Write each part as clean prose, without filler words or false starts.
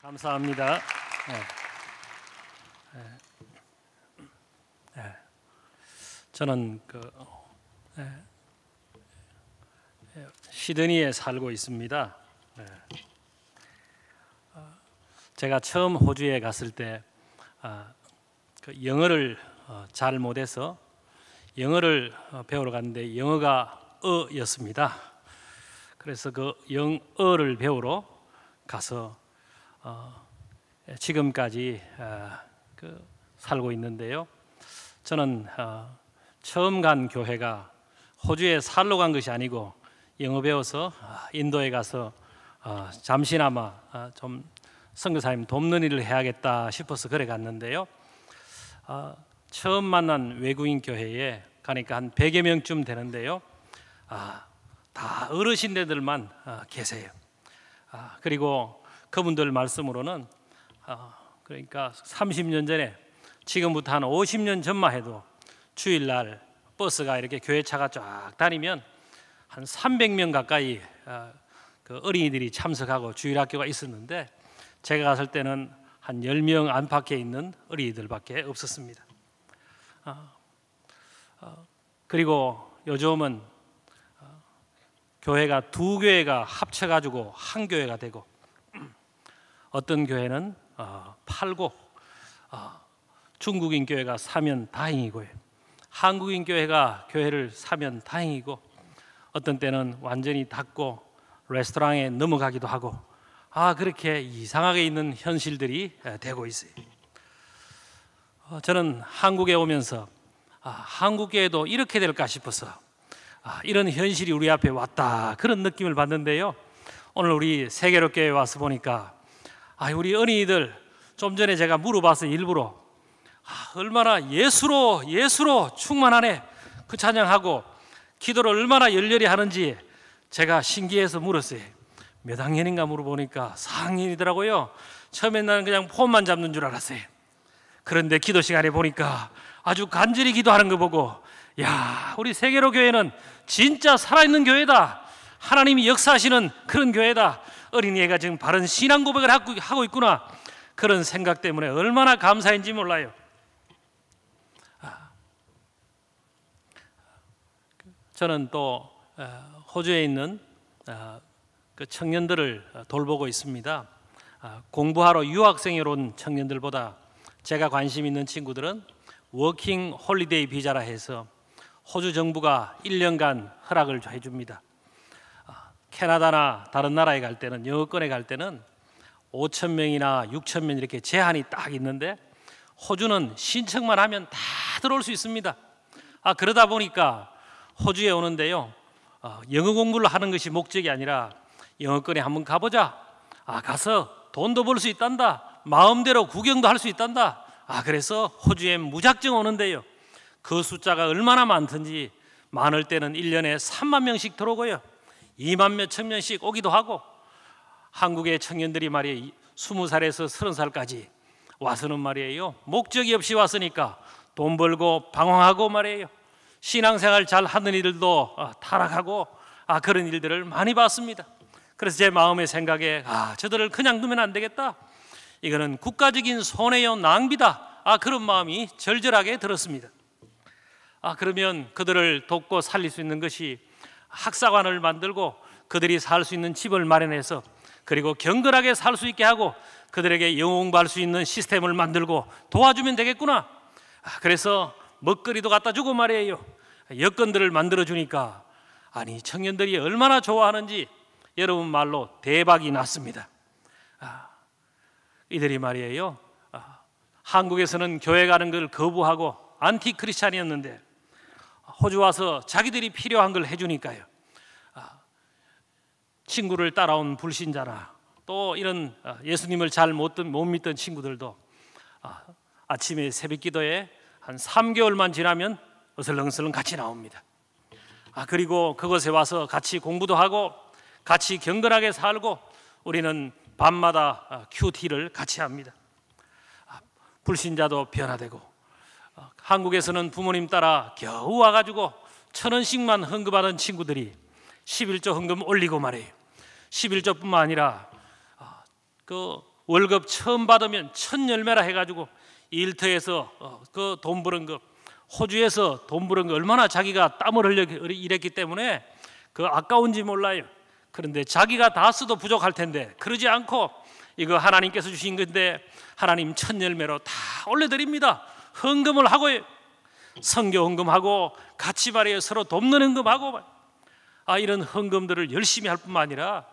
감사합니다. 저는 시드니에 살고 있습니다. 제가 처음 호주에 갔을 때 영어를 잘 못해서 영어를 배우러 갔는데 영어가 어였습니다. 그래서 그 영어를 배우러 가서 지금까지 살고 있는데요. 저는 처음 간 교회가 호주에 살러 간 것이 아니고 영어 배워서 인도에 가서 잠시나마 좀 선교사님 돕는 일을 해야겠다 싶어서 그래 갔는데요. 처음 만난 외국인 교회에 가니까 한 100여 명쯤 되는데요. 다 어르신들만 계세요. 그리고 그분들 말씀으로는 그러니까 30년 전에 지금부터 한 50년 전만 해도 주일날 버스가 이렇게 교회차가 쫙 다니면 한 300명 가까이 그 어린이들이 참석하고 주일학교가 있었는데 제가 갔을 때는 한 10명 안팎에 있는 어린이들밖에 없었습니다. 그리고 요즘은 교회가 두 교회가 합쳐가지고 한 교회가 되고 어떤 교회는 팔고 중국인 교회가 사면 다행이고요. 한국인 교회가 교회를 사면 다행이고 어떤 때는 완전히 닫고 레스토랑에 넘어가기도 하고 그렇게 이상하게 있는 현실들이 되고 있어요. 저는 한국에 오면서 한국 교회도 이렇게 될까 싶어서 이런 현실이 우리 앞에 왔다 그런 느낌을 받는데요. 오늘 우리 세계로교회에 와서 보니까 우리 어린이들 좀 전에 제가 물어봐서 일부러 얼마나 예수로 충만하네 그 찬양하고 기도를 얼마나 열렬히 하는지 제가 신기해서 물었어요. 몇 학년인가 물어보니까 4학년이더라고요. 처음엔 나는 그냥 폰만 잡는 줄 알았어요. 그런데 기도 시간에 보니까 아주 간절히 기도하는 거 보고 우리 세계로 교회는 진짜 살아있는 교회다. 하나님이 역사하시는 그런 교회다. 어린이가 지금 바른 신앙 고백을 하고 있구나. 그런 생각 때문에 얼마나 감사인지 몰라요. 저는 또 호주에 있는 그 청년들을 돌보고 있습니다. 공부하러 유학생으로 온 청년들보다 제가 관심 있는 친구들은 워킹 홀리데이 비자라 해서 호주 정부가 1년간 허락을 해줍니다. 캐나다나 다른 나라에 갈 때는 영어권에 갈 때는 5,000명이나 6,000명 이렇게 제한이 딱 있는데 호주는 신청만 하면 다 들어올 수 있습니다. 그러다 보니까 호주에 오는데요. 영어 공부를 하는 것이 목적이 아니라 영어권에 한번 가보자. 가서 돈도 벌 수 있단다. 마음대로 구경도 할 수 있단다. 그래서 호주에 무작정 오는데요. 그 숫자가 얼마나 많든지 많을 때는 1년에 3만 명씩 들어오고요. 2만 몇천 명씩 오기도 하고 한국의 청년들이 말이에요. 20살에서 30살까지 와서는 말이에요. 목적이 없이 왔으니까 돈 벌고 방황하고 말이에요. 신앙생활 잘 하는 이들도 타락하고 그런 일들을 많이 봤습니다. 그래서 제 마음의 생각에 저들을 그냥 두면 안 되겠다. 이거는 국가적인 손해요 낭비다. 그런 마음이 절절하게 들었습니다. 그러면 그들을 돕고 살릴 수 있는 것이 학사관을 만들고 그들이 살 수 있는 집을 마련해서 그리고 경건하게 살 수 있게 하고 그들에게 영어 공부할 수 있는 시스템을 만들고 도와주면 되겠구나. 그래서 먹거리도 갖다 주고 말이에요. 여건들을 만들어 주니까 청년들이 얼마나 좋아하는지 여러분 말로 대박이 났습니다. 이들이 말이에요. 한국에서는 교회 가는 걸 거부하고 안티 크리스찬이었는데 호주 와서 자기들이 필요한 걸 해주니까요. 친구를 따라온 불신자나 또 이런 예수님을 잘 못 믿던 친구들도 아침에 새벽 기도에 한 3개월만 지나면 어슬렁어슬렁 같이 나옵니다. 그리고 그곳에 와서 같이 공부도 하고 같이 경건하게 살고 우리는 밤마다 큐티를 같이 합니다. 불신자도 변화되고 한국에서는 부모님 따라 겨우 와가지고 1,000원씩만 헌금하던 친구들이 11조 헌금 올리고 말이에요. 11조뿐만 아니라 그 월급 처음 받으면 첫 열매라 해가지고 일터에서 그 돈 버는 거, 호주에서 돈 버는 거 얼마나 자기가 땀을 흘려 일했기 때문에 그 아까운지 몰라요. 그런데 자기가 다 써도 부족할 텐데 그러지 않고 이거 하나님께서 주신 건데 하나님 첫 열매로 다 올려드립니다. 헌금을 하고요. 선교 헌금하고 같이 말이에요. 서로 돕는 헌금하고 이런 헌금들을 열심히 할 뿐만 아니라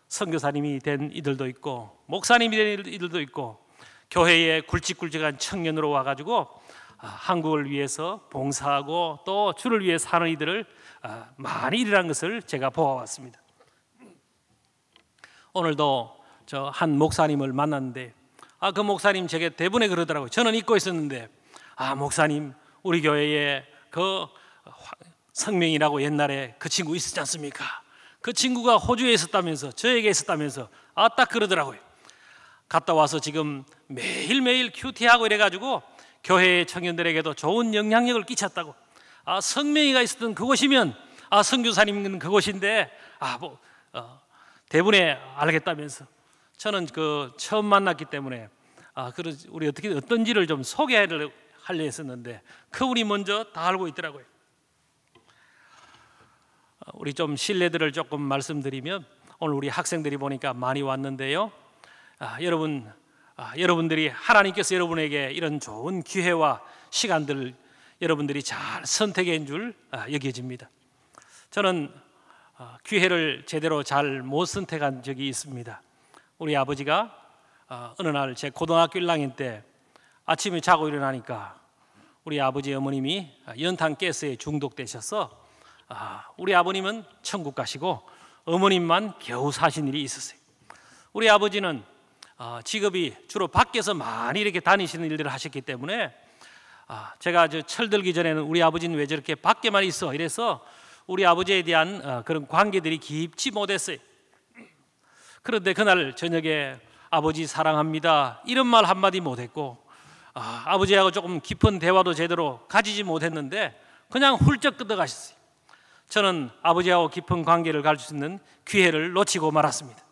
선교사님이 된 이들도 있고 목사님이 된 이들도 있고 교회에 굵직굵직한 청년으로 와가지고 한국을 위해서 봉사하고 또 주를 위해 사는 이들을 많이 일이라는 것을 제가 보아왔습니다. 오늘도 저 한 목사님을 만났는데 그 목사님 제게 대본에 그러더라고요. 저는 잊고 있었는데 목사님 우리 교회에 그 성명이라고 옛날에 그 친구 있었지 않습니까? 그 친구가 호주에 있었다면서 저에게 있었다면서 딱 그러더라고요. 갔다 와서 지금 매일매일 큐티하고 이래가지고 교회 청년들에게도 좋은 영향력을 끼쳤다고. 성명이가 있었던 그곳이면 선교사님은 그곳인데 대본에 알겠다면서. 저는 그 처음 만났기 때문에 우리 어떤지를 좀 소개를 하려 했었는데 그분이 먼저 다 알고 있더라고요. 우리 좀 실례들을 조금 말씀드리면 오늘 우리 학생들이 보니까 많이 왔는데요. 여러분들이 하나님께서 여러분에게 이런 좋은 기회와 시간들 여러분들이 잘 선택한 줄 여겨집니다. 저는 기회를 제대로 잘 못 선택한 적이 있습니다. 우리 아버지가 어느 날 제 고등학교 1학년 때 아침에 자고 일어나니까 우리 아버지 어머님이 연탄가스에 중독되셔서 우리 아버님은 천국 가시고 어머님만 겨우 사신 일이 있었어요. 우리 아버지는 직업이 주로 밖에서 많이 이렇게 다니시는 일들을 하셨기 때문에 제가 철들기 전에는 우리 아버지는 왜 저렇게 밖에만 있어 이래서 우리 아버지에 대한 그런 관계들이 깊지 못했어요. 그런데 그날 저녁에 아버지 사랑합니다 이런 말 한마디 못했고 아버지하고 조금 깊은 대화도 제대로 가지지 못했는데 그냥 훌쩍 뜯어가셨어요. 저는 아버지하고 깊은 관계를 가질 수 있는 기회를 놓치고 말았습니다.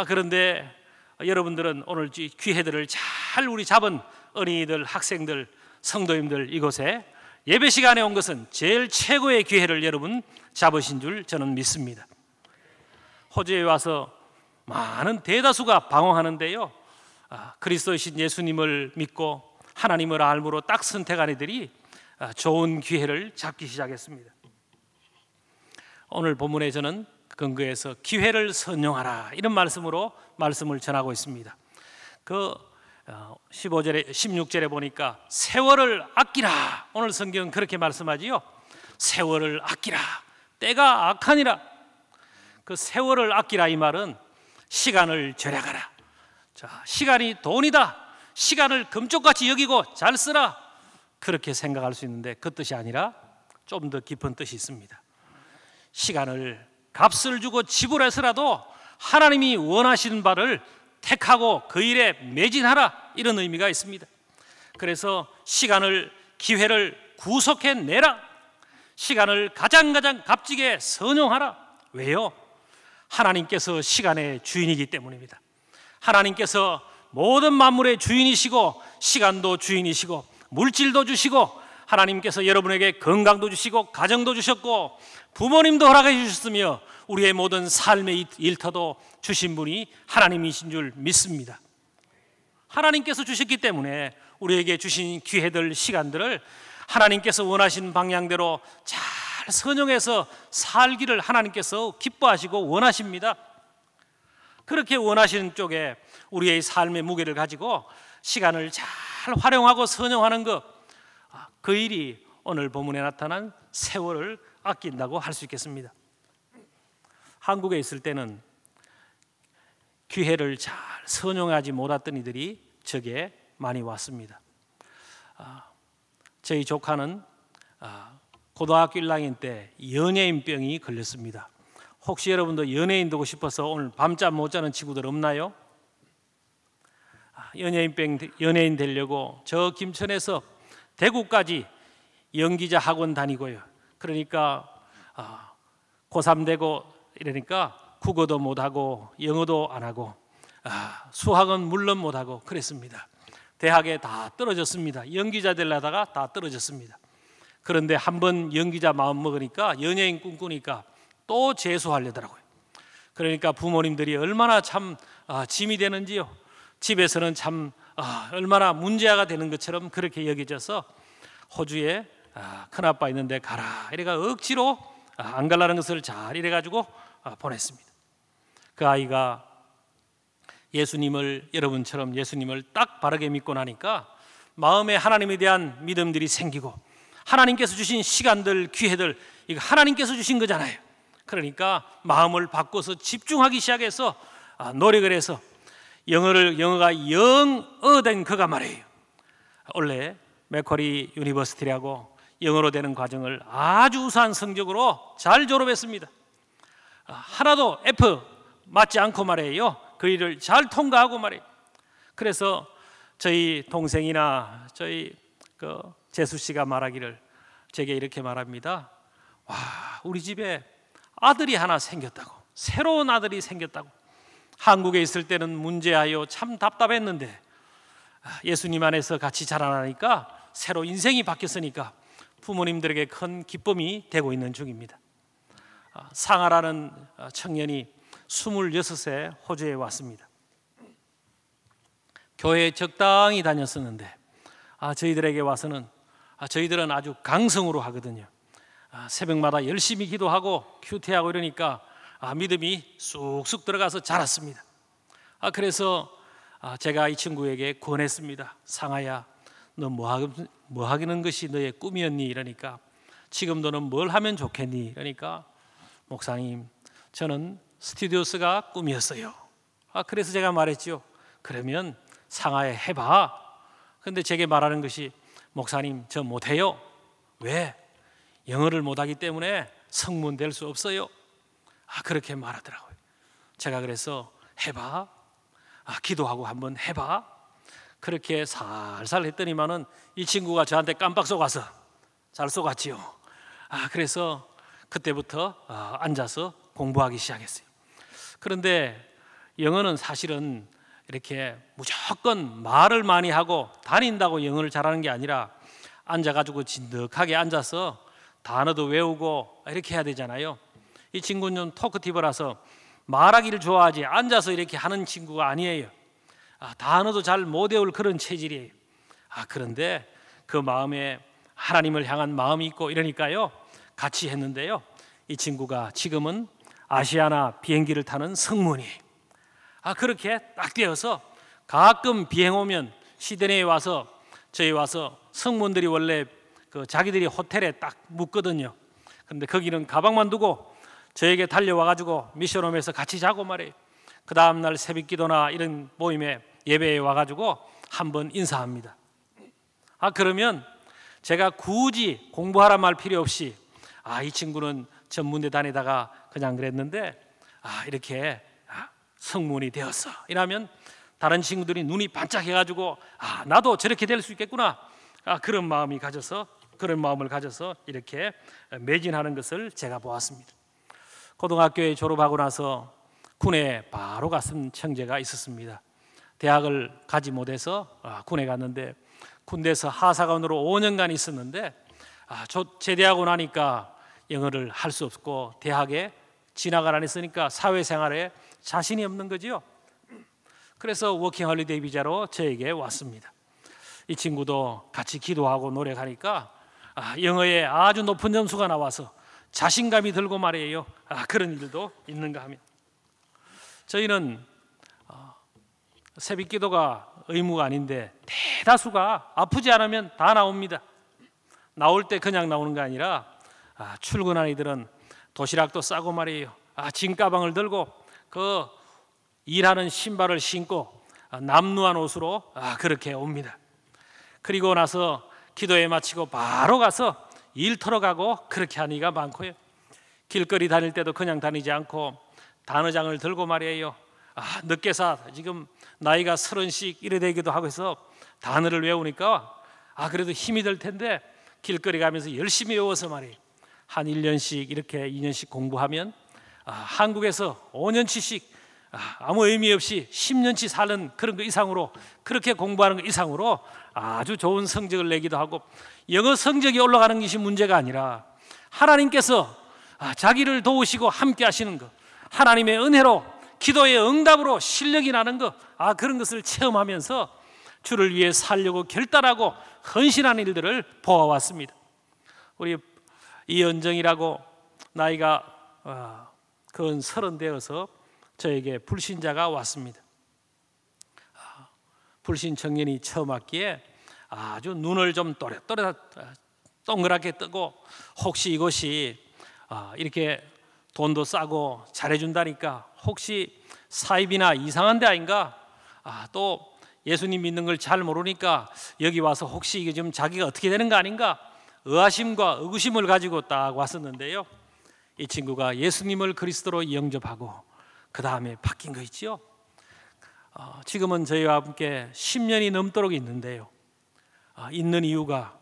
그런데 여러분들은 오늘 기회들을 잘 우리 잡은 어린이들, 학생들, 성도님들 이곳에 예배 시간에 온 것은 제일 최고의 기회를 여러분 잡으신 줄 저는 믿습니다. 호주에 와서 많은 대다수가 방황하는데요. 그리스도이신 예수님을 믿고 하나님을 알므로 딱 선택한 이들이 좋은 기회를 잡기 시작했습니다. 오늘 본문에 저는 근거해서 기회를 선용하라 이런 말씀으로 말씀을 전하고 있습니다. 그 15절에 16절에 보니까 세월을 아끼라. 오늘 성경은 그렇게 말씀하지요. 세월을 아끼라. 때가 악하니라. 그 세월을 아끼라 이 말은 시간을 절약하라. 시간이 돈이다. 시간을 금쪽같이 여기고 잘 쓰라. 그렇게 생각할 수 있는데 그 뜻이 아니라 좀 더 깊은 뜻이 있습니다. 시간을 값을 주고 지불해서라도 하나님이 원하시는 바를 택하고 그 일에 매진하라 이런 의미가 있습니다. 그래서 시간을 기회를 구속해내라. 시간을 가장 값지게 선용하라. 왜요? 하나님께서 시간의 주인이기 때문입니다. 하나님께서 모든 만물의 주인이시고 시간도 주인이시고 물질도 주시고 하나님께서 여러분에게 건강도 주시고 가정도 주셨고 부모님도 허락해 주셨으며 우리의 모든 삶의 일터도 주신 분이 하나님이신 줄 믿습니다. 하나님께서 주셨기 때문에 우리에게 주신 기회들 시간들을 하나님께서 원하신 방향대로 잘 선용해서 살기를 하나님께서 기뻐하시고 원하십니다. 그렇게 원하시는 쪽에 우리의 삶의 무게를 가지고 시간을 잘 활용하고 선용하는 것, 그 일이 오늘 본문에 나타난 세월을 아낀다고 할 수 있겠습니다. 한국에 있을 때는 기회를 잘 선용하지 못했던 이들이 저게 많이 왔습니다. 저희 조카는 고등학교 1학년 때 연예인병이 걸렸습니다. 혹시 여러분도 연예인 되고 싶어서 오늘 밤잠 못 자는 친구들 없나요? 연예인 되려고 저 김천에서 대구까지 연기자 학원 다니고요. 그러니까 고3 되고 이러니까 국어도 못하고 영어도 안 하고 수학은 물론 못하고 그랬습니다. 대학에 다 떨어졌습니다. 연기자 되려다가 다 떨어졌습니다. 그런데 한번 연기자 마음 먹으니까, 연예인 꿈꾸니까 또 재수하려더라고요. 그러니까 부모님들이 얼마나 참 짐이 되는지요. 집에서는 참 얼마나 문제아가 되는 것처럼 그렇게 여겨져서 호주에 큰아빠 있는데 가라 이래가 억지로 안 가려는 것을 잘 이래가지고 보냈습니다. 그 아이가 예수님을, 여러분처럼 예수님을 딱 바르게 믿고 나니까 마음에 하나님에 대한 믿음들이 생기고, 하나님께서 주신 시간들, 기회들, 이거 하나님께서 주신 거잖아요. 그러니까 마음을 바꿔서 집중하기 시작해서 노력을 해서 영어가 영어된 그가 말이에요. 원래 맥쿼리 유니버시티라고 영어로 되는 과정을 아주 우수한 성적으로 잘 졸업했습니다. 하나도 F 맞지 않고 말이에요. 그 일을 잘 통과하고 말이에요. 그래서 저희 동생이나 저희 재수 씨가 말하기를, 제게 이렇게 말합니다. 와, 우리 집에 아들이 하나 생겼다고, 새로운 아들이 생겼다고. 한국에 있을 때는 문제하여 참 답답했는데 예수님 안에서 같이 자라나니까 새로 인생이 바뀌었으니까 부모님들에게 큰 기쁨이 되고 있는 중입니다. 상아라는 청년이 26세 호주에 왔습니다. 교회에 적당히 다녔었는데 저희들에게 와서는, 저희들은 아주 강성으로 하거든요. 새벽마다 열심히 기도하고 큐티하고 이러니까 믿음이 쑥쑥 들어가서 자랐습니다. 그래서 제가 이 친구에게 권했습니다. 상아야, 너 뭐 하기는 것이 너의 꿈이었니? 이러니까, 지금 너는 뭘 하면 좋겠니? 이러니까, 목사님, 저는 스튜디오스가 꿈이었어요. 그래서 제가 말했죠. 그러면 상하에 해봐. 근데 제게 말하는 것이, 목사님, 저 못해요. 왜? 영어를 못하기 때문에 성문 될 수 없어요. 그렇게 말하더라고요. 제가 그래서 해봐. 기도하고 한번 해봐. 그렇게 살살 했더니만은 이 친구가 저한테 깜빡 속아서 잘 속았지요. 그래서 그때부터 앉아서 공부하기 시작했어요. 그런데 영어는 사실은 이렇게 무조건 말을 많이 하고 다닌다고 영어를 잘하는 게 아니라, 앉아가지고 진득하게 앉아서 단어도 외우고 이렇게 해야 되잖아요. 이 친구는 토크티브라서 말하기를 좋아하지 앉아서 이렇게 하는 친구가 아니에요. 단어도 잘 못 외울 그런 체질이에요. 그런데 그 마음에 하나님을 향한 마음이 있고 이러니까요, 같이 했는데요, 이 친구가 지금은 아시아나 비행기를 타는 승무원이에요. 그렇게 딱 되어서 가끔 비행 오면 시드니에 와서, 저희 와서 승무원들이 원래 자기들이 호텔에 딱 묵거든요. 근데 거기는 가방만 두고 저에게 달려와가지고 미션홈에서 같이 자고 말이에요. 그 다음날 새벽기도나 이런 모임에, 예배에 와가지고 한번 인사합니다. 그러면 제가 굳이 공부하라 말 필요 없이, 이 친구는 전문대 다니다가 그냥 그랬는데 이렇게 성문이 되었어 이러면 다른 친구들이 눈이 반짝해가지고 나도 저렇게 될 수 있겠구나, 그런 마음을 가져서 이렇게 매진하는 것을 제가 보았습니다. 고등학교에 졸업하고 나서 군에 바로 갔은 형제가 있었습니다. 대학을 가지 못해서 군에 갔는데, 군대에서 하사관으로 5년간 있었는데 제대하고 나니까 영어를 할 수 없고 대학에 진학을 안 했으니까 사회생활에 자신이 없는 거지요. 그래서 워킹 홀리데이 비자로 저에게 왔습니다. 이 친구도 같이 기도하고 노력하니까 영어에 아주 높은 점수가 나와서 자신감이 들고 말이에요. 그런 일도 있는가 하면, 저희는 새벽 기도가 의무가 아닌데 대다수가 아프지 않으면 다 나옵니다. 나올 때 그냥 나오는 게 아니라 출근한 이들은 도시락도 싸고 말이에요. 짐 가방을 들고 그 일하는 신발을 신고 남루한 옷으로 그렇게 옵니다. 그리고 나서 기도회 마치고 바로 가서 일터로 가고 그렇게 하는 이가 많고요. 길거리 다닐 때도 그냥 다니지 않고 단어장을 들고 말이에요. 늦게서 지금 나이가 30씩 이래 되기도 하고 해서 단어를 외우니까 그래도 힘이 들 텐데 길거리 가면서 열심히 외워서 말이에요. 한 1년씩 이렇게 2년씩 공부하면 한국에서 5년치씩 아무 의미 없이 10년치 사는 그런 거 이상으로, 그렇게 공부하는 거 이상으로 아주 좋은 성적을 내기도 하고, 영어 성적이 올라가는 것이 문제가 아니라 하나님께서 자기를 도우시고 함께 하시는 것, 하나님의 은혜로 기도의 응답으로 실력이 나는 것, 그런 것을 체험하면서 주를 위해 살려고 결단하고 헌신하는 일들을 보아왔습니다. 우리 이은정이라고 나이가 근 30 되어서 저에게 불신자가 왔습니다. 불신 청년이 처음 왔기에 아주 눈을 좀 또렷또렷 동그랗게 뜨고, 혹시 이것이 이렇게 돈도 싸고 잘해준다니까 혹시 사입이나 이상한 데 아닌가, 또 예수님 믿는 걸 잘 모르니까 여기 와서 혹시 이게 좀 자기가 어떻게 되는 거 아닌가, 의아심과 의구심을 가지고 딱 왔었는데요, 이 친구가 예수님을 그리스도로 영접하고 그 다음에 바뀐 거 있지요. 지금은 저희와 함께 10년이 넘도록 있는데요, 있는 이유가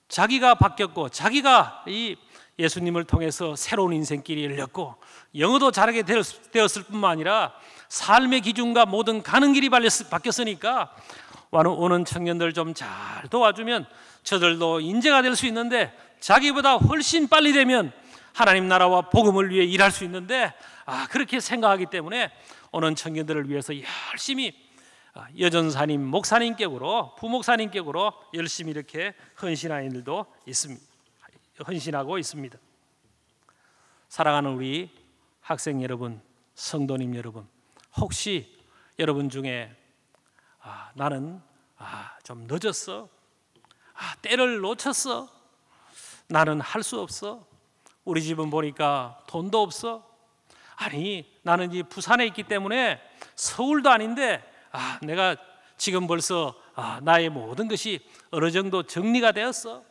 자기가 바뀌었고, 자기가 이 예수님을 통해서 새로운 인생길이 열렸고, 영어도 잘하게 되었을 뿐만 아니라 삶의 기준과 모든 가는 길이 바뀌었으니까 오는 청년들 좀 잘 도와주면 저들도 인재가 될 수 있는데, 자기보다 훨씬 빨리 되면 하나님 나라와 복음을 위해 일할 수 있는데, 그렇게 생각하기 때문에 오는 청년들을 위해서 열심히 여전사님, 목사님격으로, 부목사님격으로 열심히 이렇게 헌신하는 일도 있습니다. 헌신하고 있습니다. 사랑하는 우리 학생 여러분, 성도님 여러분, 혹시 여러분 중에 나는 좀 늦었어, 때를 놓쳤어, 나는 할 수 없어, 우리 집은 보니까 돈도 없어, 아니 나는 이 부산에 있기 때문에 서울도 아닌데 내가 지금 벌써 나의 모든 것이 어느 정도 정리가 되었어,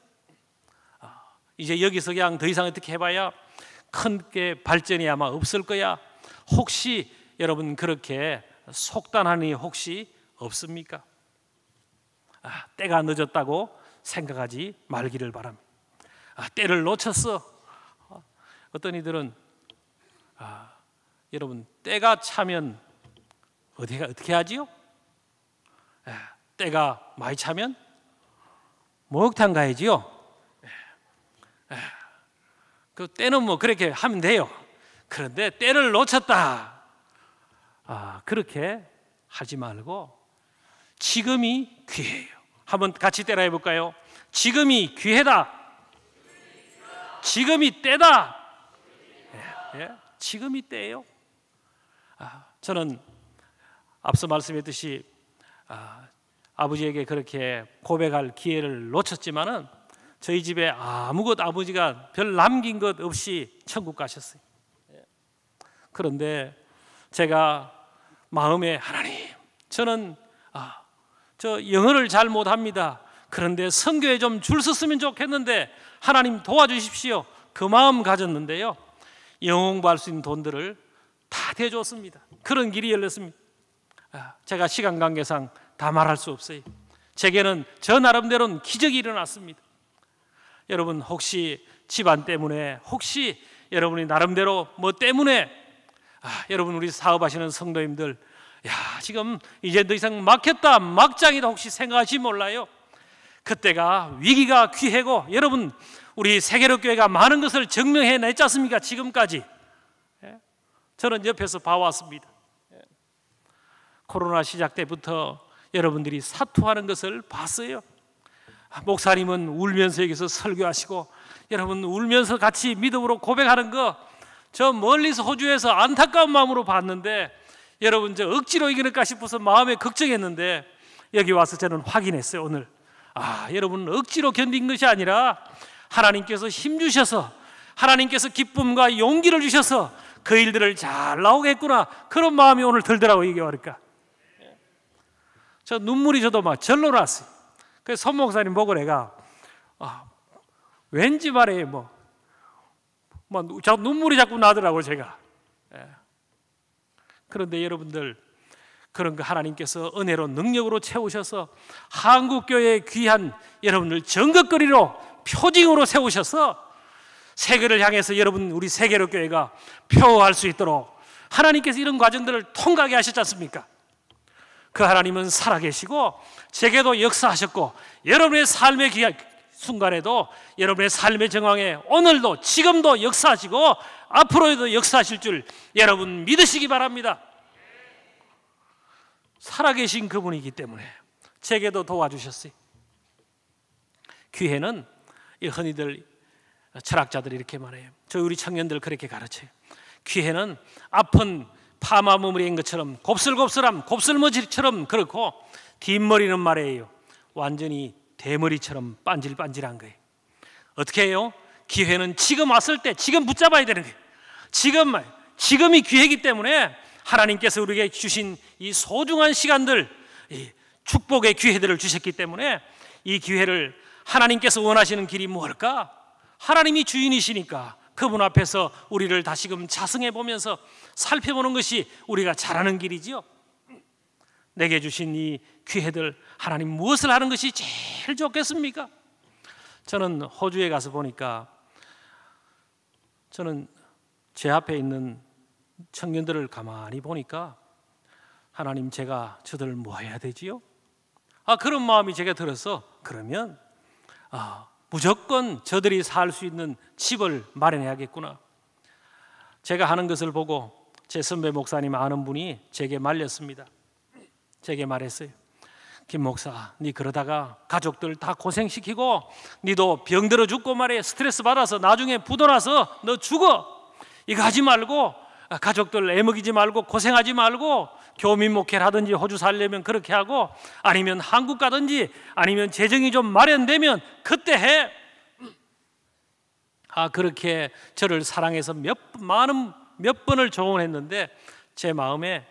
이제 여기서 그냥 더 이상 어떻게 해봐야 큰 게 발전이 아마 없을 거야, 혹시 여러분 그렇게 속단하니 혹시 없습니까? 때가 늦었다고 생각하지 말기를 바랍니다. 때를 놓쳤어. 어떤 이들은 여러분 때가 차면 어떻게 하지요? 때가 많이 차면 목욕탕 가야지요. 그 때는 뭐 그렇게 하면 돼요. 그런데 때를 놓쳤다, 그렇게 하지 말고 지금이 기회예요. 한번 같이 따라해 볼까요? 지금이 기회다. 지금이 때다. 지금이 때예요. 저는 앞서 말씀했듯이 아버지에게 그렇게 고백할 기회를 놓쳤지만은 저희 집에 아버지가 별 남긴 것 없이 천국 가셨어요. 그런데 제가 마음에, 하나님, 저는 저 영어를 잘 못합니다. 그런데 선교에 좀 줄 섰으면 좋겠는데 하나님 도와주십시오. 그 마음 가졌는데요, 영어 공부할 수 있는 돈들을 다 대줬습니다. 그런 길이 열렸습니다. 제가 시간 관계상 다 말할 수 없어요. 제게는 저 나름대로는 기적이 일어났습니다. 여러분 혹시 집안 때문에, 혹시 여러분이 나름대로 뭐 때문에 여러분 우리 사업하시는 성도님들, 지금 이제 더 이상 막혔다, 막장이다 혹시 생각하지 몰라요. 그때가 위기가 기회고, 여러분 우리 세계로교회가 많은 것을 증명해냈지 않습니까? 지금까지 저는 옆에서 봐왔습니다. 코로나 시작 때부터 여러분들이 사투하는 것을 봤어요. 목사님은 울면서 여기서 설교하시고, 여러분 울면서 같이 믿음으로 고백하는 거 저 멀리서 호주에서 안타까운 마음으로 봤는데, 여러분 저 억지로 이기는가 싶어서 마음에 걱정했는데 여기 와서 저는 확인했어요. 오늘 여러분 억지로 견딘 것이 아니라 하나님께서 힘 주셔서, 하나님께서 기쁨과 용기를 주셔서 그 일들을 잘 나오게 했구나, 그런 마음이 오늘 들더라고요. 이게 그러니까 저 눈물이 저도 막 절로 났어요. 그래서 손 목사님 보고 내가 왠지 말이에요, 눈물이 자꾸 나더라고요, 제가. 그런데 여러분들, 그런 거 하나님께서 은혜로 능력으로 채우셔서 한국교회의 귀한 여러분들 정극거리로 표징으로 세우셔서 세계를 향해서 여러분 우리 세계로 교회가 표할 수 있도록 하나님께서 이런 과정들을 통과하게 하셨지 않습니까? 그 하나님은 살아계시고 제게도 역사하셨고 여러분의 삶의 순간에도 여러분의 삶의 정황에 오늘도 지금도 역사하시고 앞으로도 역사하실 줄 여러분 믿으시기 바랍니다. 살아계신 그분이기 때문에 제게도 도와주셨어요. 기회는 흔히들 철학자들이 이렇게 말해요. 저희 우리 청년들 그렇게 가르쳐요. 기회는 아픈 파마무물인 것처럼 곱슬곱슬함 곱슬머리처럼 그렇고 뒷머리는 말이에요 완전히 대머리처럼 반질반질한 거예요. 어떻게 해요? 기회는 지금 왔을 때 지금 붙잡아야 되는 거예요. 지금이 기회이기 때문에 하나님께서 우리에게 주신 이 소중한 시간들, 이 축복의 기회들을 주셨기 때문에 이 기회를 하나님께서 원하시는 길이 뭘까? 하나님이 주인이시니까 그분 앞에서 우리를 다시금 자성해 보면서 살펴보는 것이 우리가 잘하는 길이지요. 내게 주신 이 기회들 하나님 무엇을 하는 것이 제일 좋겠습니까? 저는 호주에 가서 보니까 저는 제 앞에 있는 청년들을 가만히 보니까 하나님 제가 저들을 뭐 해야 되지요? 그런 마음이 제게 들어서 그러면 무조건 저들이 살 수 있는 집을 마련해야겠구나. 제가 하는 것을 보고 제 선배 목사님 아는 분이 제게 말렸습니다. 제게 말했어요. 김 목사, 네 그러다가 가족들 다 고생시키고 니도 병들어 죽고 말이야 스트레스 받아서 나중에 부도나서 너 죽어. 이거 하지 말고 가족들 애먹이지 말고 고생하지 말고 교민 목회를 하든지 호주 살려면 그렇게 하고 아니면 한국 가든지 아니면 재정이 좀 마련되면 그때 해. 그렇게 저를 사랑해서 몇 번을 조언했는데 제 마음에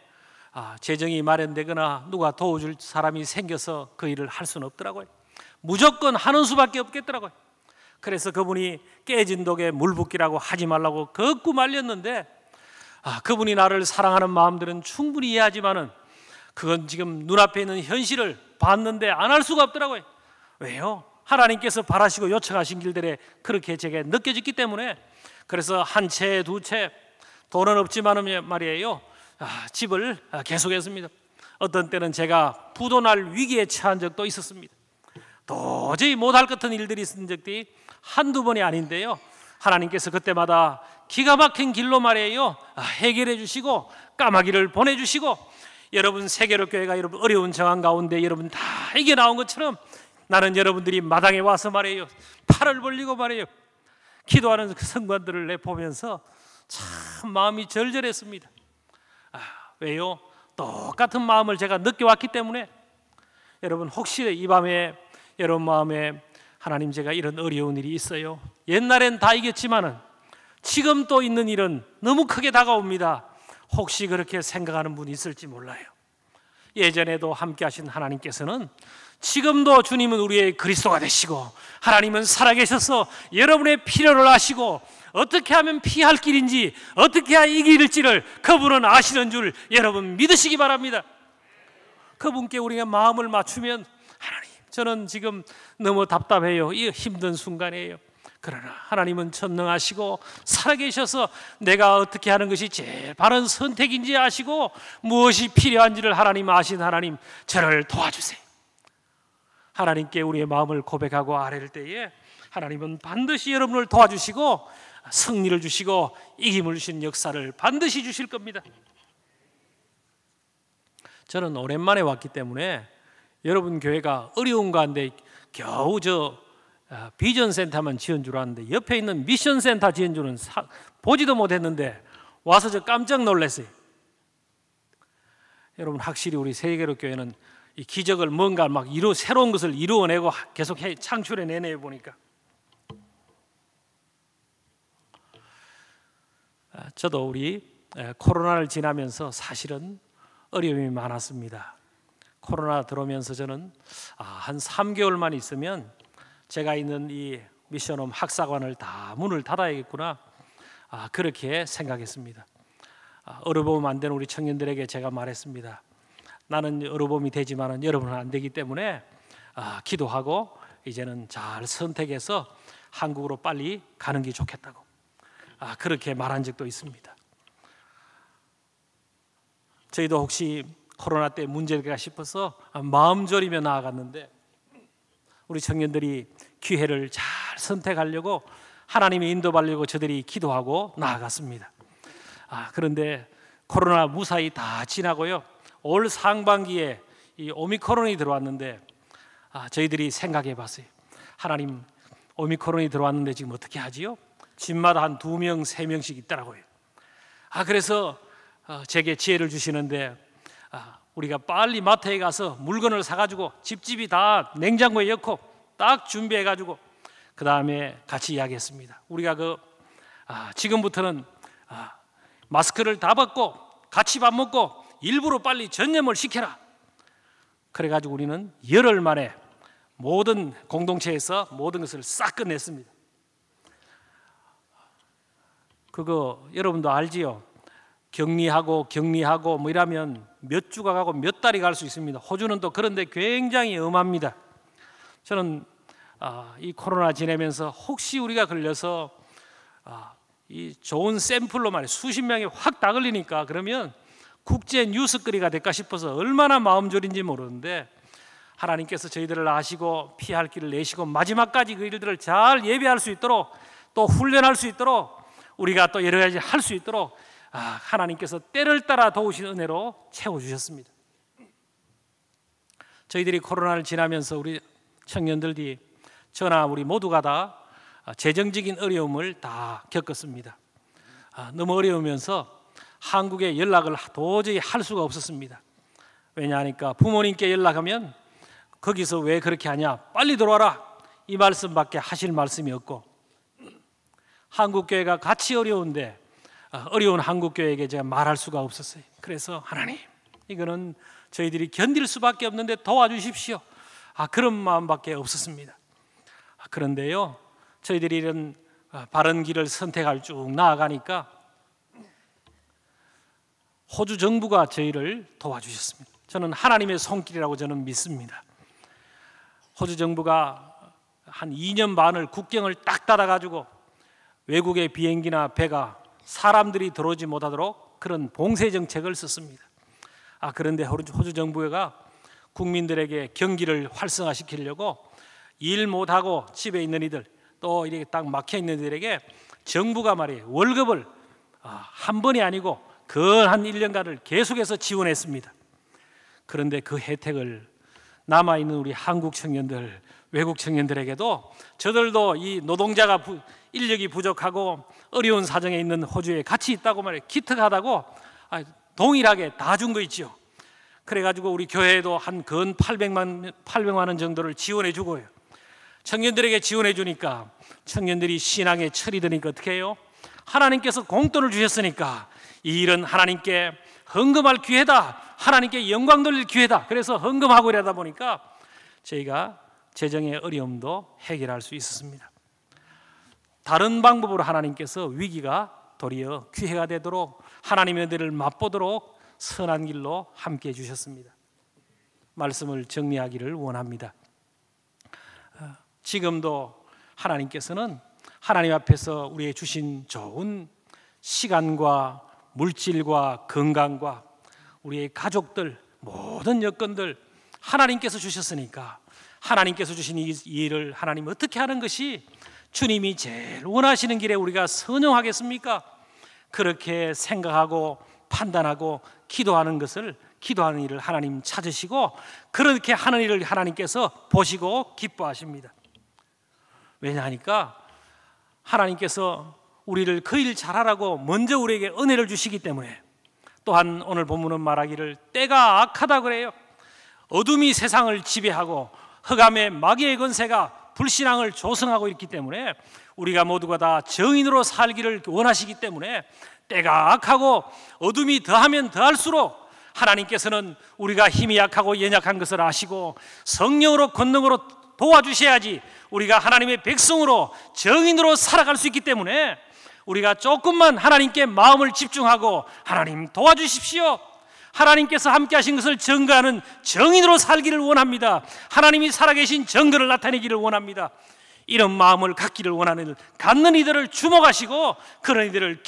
재정이 마련되거나 누가 도와줄 사람이 생겨서 그 일을 할 수는 없더라고요. 무조건 하는 수밖에 없겠더라고요. 그래서 그분이 깨진 독에 물 붓기라고 하지 말라고 거꾸 말렸는데 그분이 나를 사랑하는 마음들은 충분히 이해하지만은 그건 지금 눈앞에 있는 현실을 봤는데 안 할 수가 없더라고요. 왜요? 하나님께서 바라시고 요청하신 길들에 그렇게 제게 느껴졌기 때문에. 그래서 한 채, 두 채 돈은 없지만은 말이에요 집을 계속했습니다. 어떤 때는 제가 부도날 위기에 처한 적도 있었습니다. 도저히 못할 것 같은 일들이 있은 적이 한두 번이 아닌데요 하나님께서 그때마다 기가 막힌 길로 말이에요 해결해 주시고 까마귀를 보내주시고 여러분 세계로교회가 여러분 어려운 정황 가운데 여러분 다 이겨나온 것처럼 나는 여러분들이 마당에 와서 말이에요 팔을 벌리고 말이에요 기도하는 그 성관들을 내보면서 참 마음이 절절했습니다. 왜요? 똑같은 마음을 제가 느껴왔기 때문에. 여러분 혹시 이 밤에 여러분 마음에 하나님 제가 이런 어려운 일이 있어요, 옛날엔 다 이겼지만은 지금 또 있는 일은 너무 크게 다가옵니다. 혹시 그렇게 생각하는 분이 있을지 몰라요. 예전에도 함께 하신 하나님께서는 지금도 주님은 우리의 그리스도가 되시고 하나님은 살아계셔서 여러분의 필요를 아시고 어떻게 하면 피할 길인지 어떻게 해야 이길지를 그분은 아시는 줄 여러분 믿으시기 바랍니다. 그분께 우리가 마음을 맞추면 하나님 저는 지금 너무 답답해요, 이 힘든 순간이에요. 그러나 하나님은 전능하시고 살아계셔서 내가 어떻게 하는 것이 제일 바른 선택인지 아시고 무엇이 필요한지를 하나님 아신 하나님 저를 도와주세요. 하나님께 우리의 마음을 고백하고 아뢰를 때에 하나님은 반드시 여러분을 도와주시고 승리를 주시고 이김을 주신 역사를 반드시 주실 겁니다. 저는 오랜만에 왔기 때문에 여러분 교회가 어려운 가운데 겨우 저 비전센터만 지은 줄 알았는데 옆에 있는 미션센터 지은 줄은 보지도 못했는데 와서 저 깜짝 놀랐어요. 여러분 확실히 우리 세계로 교회는 이 기적을 뭔가 막 새로운 것을 이루어내고 계속 창출해내네 보니까. 저도 우리 코로나를 지나면서 사실은 어려움이 많았습니다. 코로나 들어오면서 저는 한 3개월만 있으면 제가 있는 이 미션홈 학사관을 다 문을 닫아야겠구나 그렇게 생각했습니다. 어려보면 안 되는 우리 청년들에게 제가 말했습니다. 나는 어려봄이 되지만은 여러분은 안 되기 때문에 기도하고 이제는 잘 선택해서 한국으로 빨리 가는 게 좋겠다고 그렇게 말한 적도 있습니다. 저희도 혹시 코로나 때 문제가 싶어서 마음 졸이며 나아갔는데 우리 청년들이 기회를 잘 선택하려고 하나님의 인도받으려고 저들이 기도하고 나아갔습니다. 그런데 코로나 무사히 다 지나고요. 올 상반기에 이 오미크론이 들어왔는데 저희들이 생각해 봤어요. 하나님, 오미크론이 들어왔는데 지금 어떻게 하지요? 집마다 한 2명, 3명씩 있더라고요. 그래서 제게 지혜를 주시는데 우리가 빨리 마트에 가서 물건을 사가지고 집집이 다 냉장고에 넣고 딱 준비해가지고 그 다음에 같이 이야기했습니다. 우리가 지금부터는 마스크를 다 벗고 같이 밥 먹고 일부러 빨리 전염을 시켜라. 그래가지고 우리는 열흘 만에 모든 공동체에서 모든 것을 싹 끝냈습니다. 그거 여러분도 알지요? 격리하고 뭐 이러면 몇 주가 가고 몇 달이 갈 수 있습니다. 호주는 또 그런데 굉장히 엄합니다. 저는 이 코로나 지내면서 혹시 우리가 걸려서 이 좋은 샘플로 말해 수십 명이 확 다 걸리니까 그러면 국제 뉴스거리가 될까 싶어서 얼마나 마음 졸인지 모르는데 하나님께서 저희들을 아시고 피할 길을 내시고 마지막까지 그 일들을 잘 예배할 수 있도록 또 훈련할 수 있도록 우리가 또 여러 가지 할 수 있도록 하나님께서 때를 따라 도우신 은혜로 채워주셨습니다. 저희들이 코로나를 지나면서 우리 청년들이 저나 우리 모두가 다 재정적인 어려움을 다 겪었습니다. 너무 어려우면서 한국에 연락을 도저히 할 수가 없었습니다. 왜냐하니까 부모님께 연락하면 거기서 왜 그렇게 하냐, 빨리 들어와라, 이 말씀밖에 하실 말씀이 없고 한국교회가 같이 어려운데 어려운 한국교회에게 제가 말할 수가 없었어요. 그래서 하나님, 이거는 저희들이 견딜 수밖에 없는데 도와주십시오. 그런 마음밖에 없었습니다. 그런데요, 저희들이 이런 바른 길을 선택할 쭉 나아가니까 호주 정부가 저희를 도와주셨습니다. 저는 하나님의 손길이라고 저는 믿습니다. 호주 정부가 한 2년 반을 국경을 딱 닫아가지고 외국의 비행기나 배가 사람들이 들어오지 못하도록 그런 봉쇄 정책을 썼습니다. 그런데 호주 정부가 국민들에게 경기를 활성화시키려고 일 못하고 집에 있는 이들 또 이렇게 딱 막혀 있는 이들에게 정부가 말이에요, 월급을 한 번이 아니고 한 1년간을 계속해서 지원했습니다. 그런데 그 혜택을 남아있는 우리 한국 청년들, 외국 청년들에게도 저들도 이 노동자가 인력이 부족하고 어려운 사정에 있는 호주에 같이 있다고 말해요. 기특하다고 동일하게 다 준 거 있지요. 그래가지고 우리 교회에도 한 근 800만 원 정도를 지원해 주고요. 청년들에게 지원해 주니까 청년들이 신앙에 철이 드니까 어떻게 해요? 하나님께서 공돈을 주셨으니까 이 일은 하나님께 헌금할 기회다, 하나님께 영광 돌릴 기회다. 그래서 헌금하고 이러다 보니까 저희가 재정의 어려움도 해결할 수 있었습니다. 다른 방법으로 하나님께서 위기가 도리어 기회가 되도록 하나님의 은혜를 맛보도록 선한 길로 함께해 주셨습니다. 말씀을 정리하기를 원합니다. 지금도 하나님께서는 하나님 앞에서 우리의 주신 좋은 시간과 물질과 건강과 우리의 가족들 모든 여건들 하나님께서 주셨으니까 하나님께서 주신 이 일을 하나님 어떻게 하는 것이 주님이 제일 원하시는 길에 우리가 선용하겠습니까? 그렇게 생각하고 판단하고 기도하는 일을 하나님 찾으시고 그렇게 하는 일을 하나님께서 보시고 기뻐하십니다. 왜냐하니까 하나님께서 우리를 그 일 잘하라고 먼저 우리에게 은혜를 주시기 때문에, 또한 오늘 본문은 말하기를 때가 악하다 그래요. 어둠이 세상을 지배하고 흑암의 마귀의 권세가 불신앙을 조성하고 있기 때문에 우리가 모두가 다 정인으로 살기를 원하시기 때문에 때가 악하고 어둠이 더하면 더할수록 하나님께서는 우리가 힘이 약하고 연약한 것을 아시고 성령으로 권능으로 도와주셔야지 우리가 하나님의 백성으로 정인으로 살아갈 수 있기 때문에 우리가 조금만 하나님께 마음을 집중하고 하나님 도와주십시오, 하나님께서 함께 하신 것을 증거하는 정인으로 살기를 원합니다, 하나님이 살아계신 증거를 나타내기를 원합니다, 이런 마음을 갖는 이들을 주목하시고 그런 이들을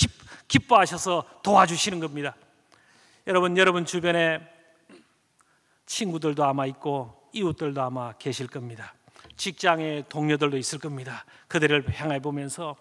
기뻐하셔서 도와주시는 겁니다. 여러분 주변에 친구들도 아마 있고 이웃들도 아마 계실 겁니다. 직장의 동료들도 있을 겁니다. 그들을 향해 보면서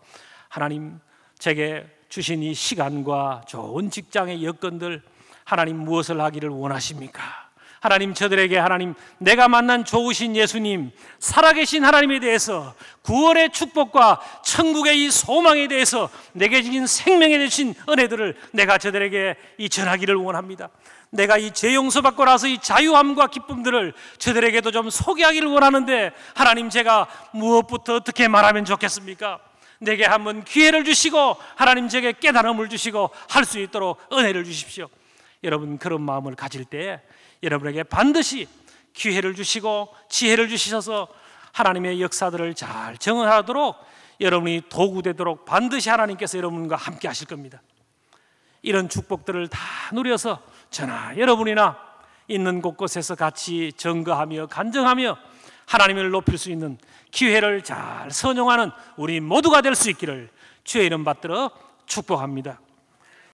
하나님, 제게 주신 이 시간과 좋은 직장의 여건들, 하나님 무엇을 하기를 원하십니까? 하나님, 저들에게 하나님, 내가 만난 좋으신 예수님, 살아계신 하나님에 대해서, 구원의 축복과 천국의 이 소망에 대해서 내게 주신 생명에 주신 은혜들을 내가 저들에게 이 전하기를 원합니다. 내가 이 죄 용서받고 나서 이 자유함과 기쁨들을 저들에게도 좀 소개하기를 원하는데, 하나님, 제가 무엇부터 어떻게 말하면 좋겠습니까? 내게 한번 기회를 주시고 하나님, 제게 깨달음을 주시고 할 수 있도록 은혜를 주십시오. 여러분, 그런 마음을 가질 때 여러분에게 반드시 기회를 주시고 지혜를 주셔서 하나님의 역사들을 잘 정언하도록 여러분이 도구되도록 반드시 하나님께서 여러분과 함께 하실 겁니다. 이런 축복들을 다 누려서 저나 여러분이나 있는 곳곳에서 같이 증거하며 간증하며 하나님을 높일 수 있는 기회를 잘 선용하는 우리 모두가 될 수 있기를 주의 이름 받들어 축복합니다.